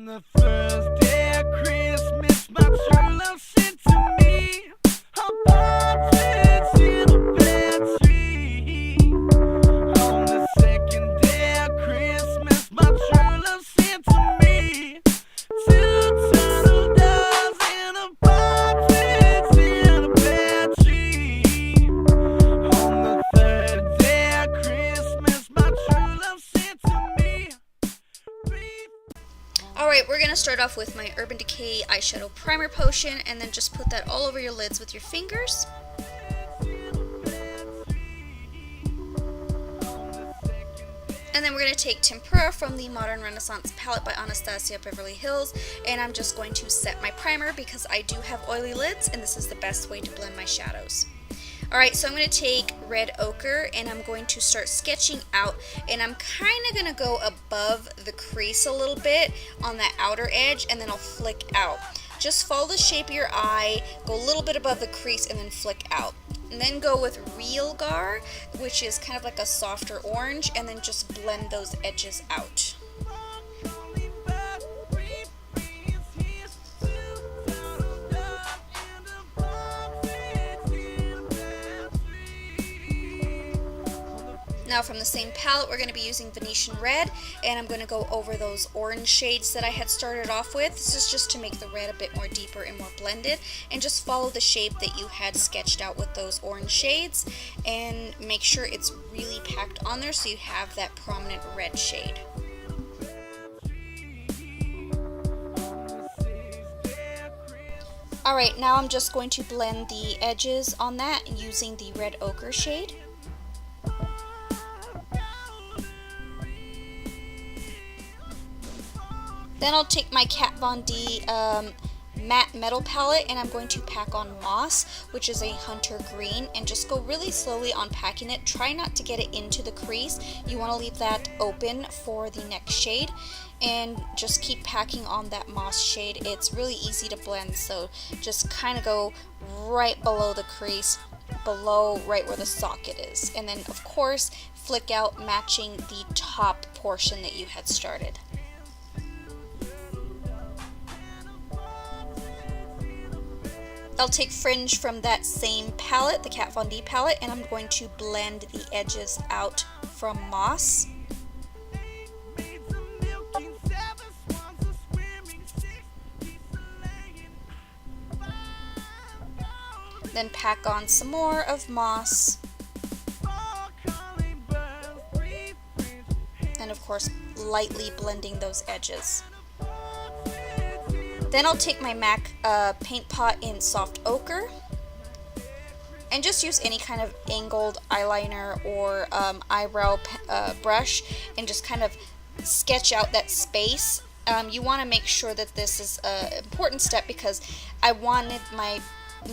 On the first day of Christmas, my true love sent to me a partridge in a pear tree. On the second day of Christmas, my true love sent to me two turtle doves and a partridge in a pear tree. On the third day of Christmas, my true love sent to me three. Alright, we're going to start off with my Urban Decay eyeshadow primer potion, and then just put that all over your lids with your fingers. And then we're going to take Tempera from the Modern Renaissance palette by Anastasia Beverly Hills, and I'm just going to set my primer because I do have oily lids, and this is the best way to blend my shadows. Alright, so I'm going to take red ochre and I'm going to start sketching out, and I'm kind of going to go above the crease a little bit on that outer edge, and then I'll flick out. Just follow the shape of your eye, go a little bit above the crease, and then flick out. And then go with Real Gar, which is kind of like a softer orange, and then just blend those edges out. Now from the same palette, we're going to be using Venetian Red, and I'm going to go over those orange shades that I had started off with. This is just to make the red a bit more deeper and more blended, and just follow the shape that you had sketched out with those orange shades, and make sure it's really packed on there so you have that prominent red shade. Alright, now I'm just going to blend the edges on that using the red ochre shade. Then I'll take my Kat Von D matte metal palette, and I'm going to pack on Moss, which is a hunter green, and just go really slowly on packing it. Try not to get it into the crease. You want to leave that open for the next shade, and just keep packing on that Moss shade. It's really easy to blend, so just kind of go right below the crease, below right where the socket is, and then of course flick out, matching the top portion that you had started. I'll take Fringe from that same palette, the Kat Von D palette, and I'm going to blend the edges out from Moss. Then pack on some more of Moss. And of course, lightly blending those edges. Then I'll take my MAC paint pot in soft ochre, and just use any kind of angled eyeliner or eyebrow brush, and just kind of sketch out that space. You want to make sure that this is an important step because I wanted my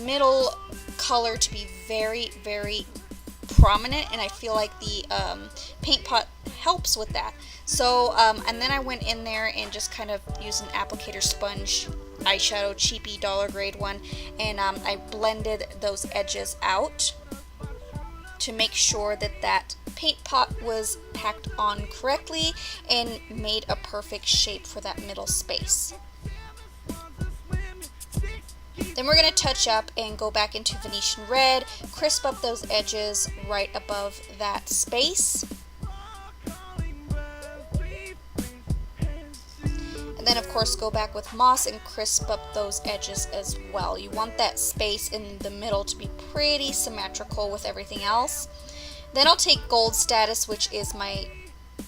middle color to be very, very prominent, and I feel like the paint pot helps with that. So, and then I went in there and just kind of used an applicator sponge eyeshadow, cheapy dollar grade one, and I blended those edges out to make sure that that paint pot was packed on correctly and made a perfect shape for that middle space. Then we're going to touch up and go back into Venetian Red, crisp up those edges right above that space. And then of course go back with Moss and crisp up those edges as well. You want that space in the middle to be pretty symmetrical with everything else. Then I'll take Gold Status, which is my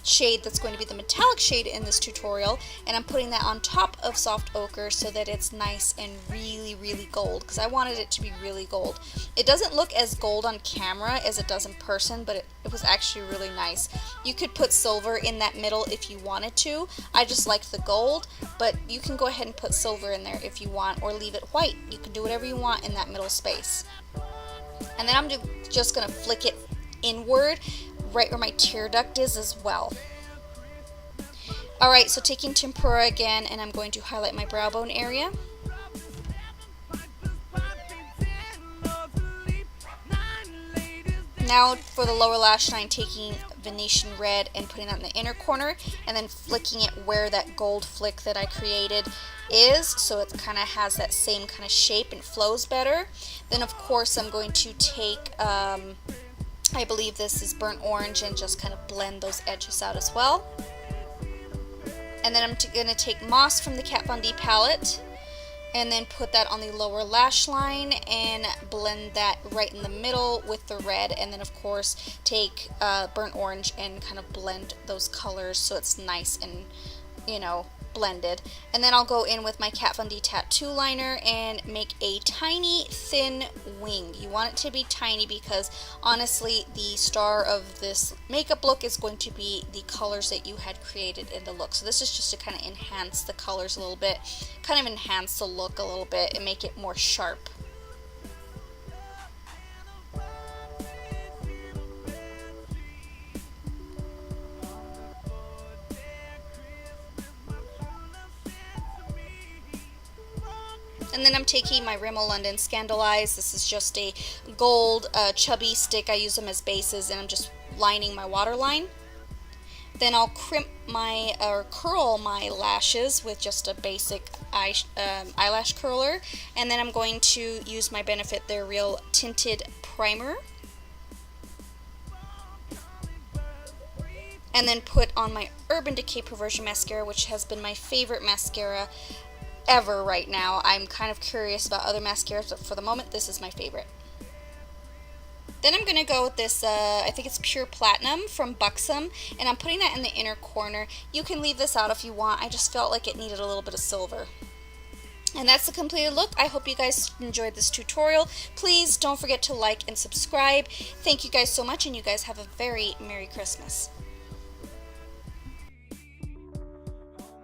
shade that's going to be the metallic shade in this tutorial, and I'm putting that on top of soft ochre so that it's nice and really, really gold, because I wanted it to be really gold. It doesn't look as gold on camera as it does in person, but it was actually really nice. You could put silver in that middle if you wanted to. I just liked the gold, but you can go ahead and put silver in there if you want, or leave it white. You can do whatever you want in that middle space. And then I'm just going to flick it inward right where my tear duct is as well. Alright, so taking Tempera again, and I'm going to highlight my brow bone area. Now for the lower lash line, taking Venetian red and putting that in the inner corner, and then flicking it where that gold flick that I created is, so it kind of has that same kind of shape and flows better. Then of course I'm going to take, I believe this is burnt orange, and just kind of blend those edges out as well. And then I'm going to take Moss from the Kat Von D palette and then put that on the lower lash line and blend that right in the middle with the red, and then of course take burnt orange and kind of blend those colors so it's nice and, you know, blended. And then I'll go in with my Kat Von D tattoo liner and make a tiny thin wing. You want it to be tiny because honestly the star of this makeup look is going to be the colors that you had created in the look. So this is just to kind of enhance the colors a little bit, kind of enhance the look a little bit and make it more sharp. And then I'm taking my Rimmel London Scandaleyes. This is just a gold chubby stick. I use them as bases, and I'm just lining my waterline. Then I'll crimp my, or curl my lashes with just a basic eyelash curler. And then I'm going to use my Benefit They're Real Tinted Primer. And then put on my Urban Decay Perversion Mascara, which has been my favorite mascara ever right now. I'm kind of curious about other mascaras, but for the moment this is my favorite. Then I'm going to go with this, I think it's Pure Platinum from Buxom, and I'm putting that in the inner corner. You can leave this out if you want. I just felt like it needed a little bit of silver. And that's the completed look. I hope you guys enjoyed this tutorial. Please don't forget to like and subscribe. Thank you guys so much, and you guys have a very Merry Christmas.